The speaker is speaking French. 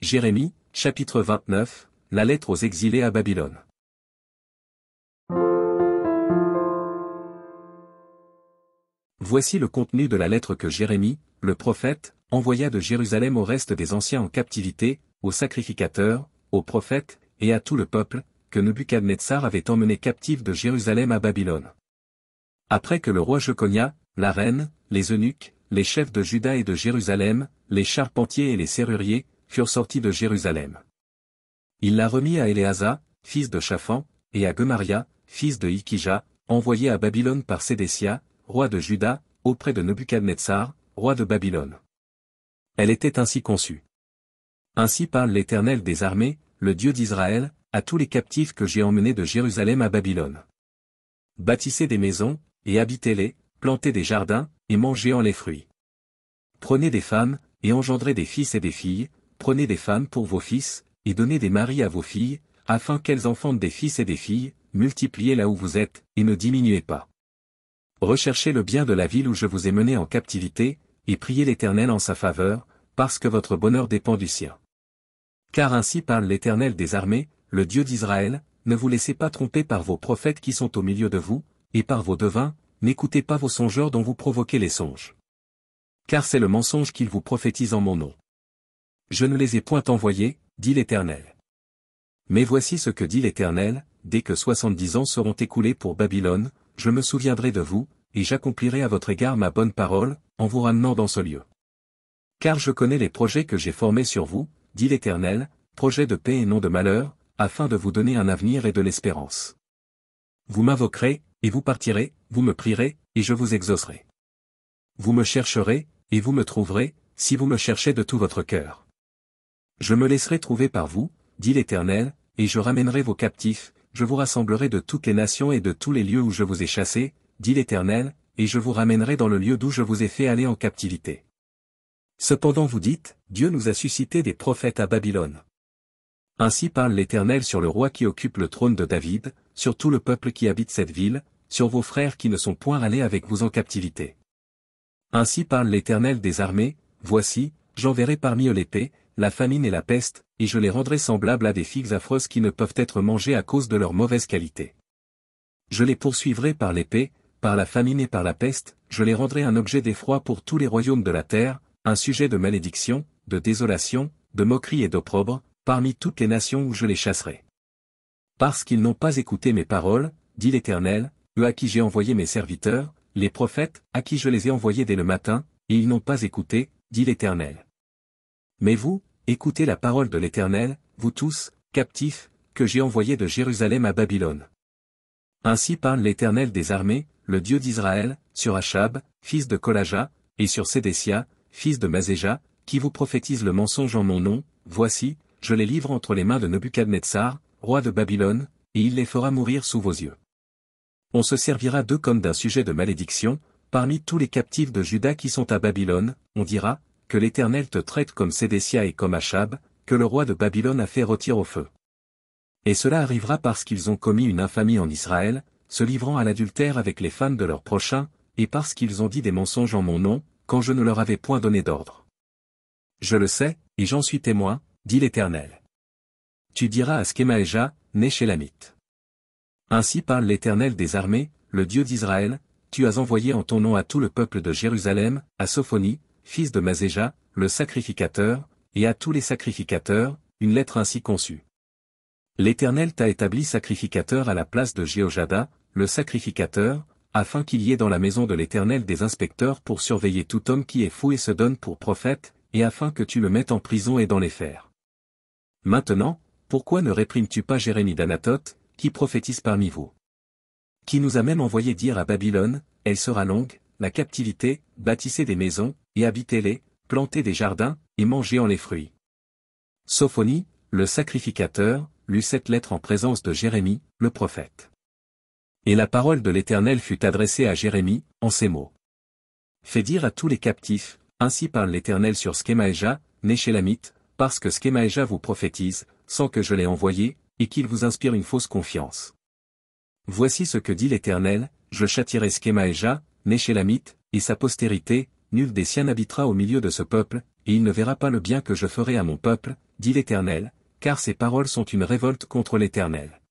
Jérémie, chapitre 29, la lettre aux exilés à Babylone. Voici le contenu de la lettre que Jérémie, le prophète, envoya de Jérusalem au reste des anciens en captivité, aux sacrificateurs, aux prophètes, et à tout le peuple, que Nebuchadnezzar avait emmené captif de Jérusalem à Babylone. Après que le roi Jeconia, la reine, les eunuques, les chefs de Juda et de Jérusalem, les charpentiers et les serruriers, furent sortis de Jérusalem. Il l'a remis à Éléasa, fils de Shaphan, et à Gemaria, fils de Ikija, envoyé à Babylone par Sédécia, roi de Juda, auprès de Nebuchadnezzar, roi de Babylone. Elle était ainsi conçue. Ainsi parle l'Éternel des armées, le Dieu d'Israël, à tous les captifs que j'ai emmenés de Jérusalem à Babylone. Bâtissez des maisons, et habitez-les, plantez des jardins, et mangez en les fruits. Prenez des femmes, et engendrez des fils et des filles, prenez des femmes pour vos fils, et donnez des maris à vos filles, afin qu'elles enfantent des fils et des filles, multipliez là où vous êtes, et ne diminuez pas. Recherchez le bien de la ville où je vous ai mené en captivité, et priez l'Éternel en sa faveur, parce que votre bonheur dépend du sien. Car ainsi parle l'Éternel des armées, le Dieu d'Israël, ne vous laissez pas tromper par vos prophètes qui sont au milieu de vous, et par vos devins, n'écoutez pas vos songeurs dont vous provoquez les songes. Car c'est le mensonge qu'ils vous prophétisent en mon nom. Je ne les ai point envoyés, dit l'Éternel. Mais voici ce que dit l'Éternel, dès que 70 ans seront écoulés pour Babylone, je me souviendrai de vous, et j'accomplirai à votre égard ma bonne parole, en vous ramenant dans ce lieu. Car je connais les projets que j'ai formés sur vous, dit l'Éternel, projets de paix et non de malheur, afin de vous donner un avenir et de l'espérance. Vous m'invoquerez, et vous partirez, vous me prierez, et je vous exaucerai. Vous me chercherez, et vous me trouverez, si vous me cherchez de tout votre cœur. Je me laisserai trouver par vous, dit l'Éternel, et je ramènerai vos captifs, je vous rassemblerai de toutes les nations et de tous les lieux où je vous ai chassés, dit l'Éternel, et je vous ramènerai dans le lieu d'où je vous ai fait aller en captivité. Cependant vous dites, Dieu nous a suscité des prophètes à Babylone. Ainsi parle l'Éternel sur le roi qui occupe le trône de David, sur tout le peuple qui habite cette ville, sur vos frères qui ne sont point allés avec vous en captivité. Ainsi parle l'Éternel des armées, voici, j'enverrai parmi eux l'épée, la famine et la peste, et je les rendrai semblables à des figues affreuses qui ne peuvent être mangées à cause de leur mauvaise qualité. Je les poursuivrai par l'épée, par la famine et par la peste, je les rendrai un objet d'effroi pour tous les royaumes de la terre, un sujet de malédiction, de désolation, de moquerie et d'opprobre, parmi toutes les nations où je les chasserai. Parce qu'ils n'ont pas écouté mes paroles, dit l'Éternel, eux à qui j'ai envoyé mes serviteurs, les prophètes, à qui je les ai envoyés dès le matin, et ils n'ont pas écouté, dit l'Éternel. Mais vous, écoutez la parole de l'Éternel, vous tous, captifs, que j'ai envoyés de Jérusalem à Babylone. Ainsi parle l'Éternel des armées, le Dieu d'Israël, sur Achab, fils de Kolaja, et sur Sédécia, fils de Mazéja, qui vous prophétise le mensonge en mon nom, voici, je les livre entre les mains de Nebuchadnezzar, roi de Babylone, et il les fera mourir sous vos yeux. On se servira d'eux comme d'un sujet de malédiction, parmi tous les captifs de Juda qui sont à Babylone, on dira, que l'Éternel te traite comme Sédécia et comme Achab, que le roi de Babylone a fait rôtir au feu. Et cela arrivera parce qu'ils ont commis une infamie en Israël, se livrant à l'adultère avec les femmes de leurs prochains, et parce qu'ils ont dit des mensonges en mon nom, quand je ne leur avais point donné d'ordre. Je le sais, et j'en suis témoin, dit l'Éternel. Tu diras à Skemaéja, né Shélamite. Ainsi parle l'Éternel des armées, le Dieu d'Israël, tu as envoyé en ton nom à tout le peuple de Jérusalem, à Sophonie, fils de Mazéja, le sacrificateur, et à tous les sacrificateurs, une lettre ainsi conçue. L'Éternel t'a établi sacrificateur à la place de Jéhojada, le sacrificateur, afin qu'il y ait dans la maison de l'Éternel des inspecteurs pour surveiller tout homme qui est fou et se donne pour prophète, et afin que tu le mettes en prison et dans les fers. Maintenant, pourquoi ne réprimes-tu pas Jérémie d'Anathoth, qui prophétise parmi vous? Qui nous a même envoyé dire à Babylone, elle sera longue, la captivité, bâtissez des maisons, et habitez-les, plantez des jardins, et mangez en les fruits. Sophonie, le sacrificateur, lut cette lettre en présence de Jérémie, le prophète. Et la parole de l'Éternel fut adressée à Jérémie, en ces mots. Fais dire à tous les captifs, ainsi parle l'Éternel sur Skemaéja, né Shélamite, parce que Skemaéja vous prophétise, sans que je l'ai envoyé, et qu'il vous inspire une fausse confiance. Voici ce que dit l'Éternel, je châtierai Skemaéja, né Shélamite, et sa postérité, nul des siens n'habitera au milieu de ce peuple, et il ne verra pas le bien que je ferai à mon peuple, dit l'Éternel, car ces paroles sont une révolte contre l'Éternel.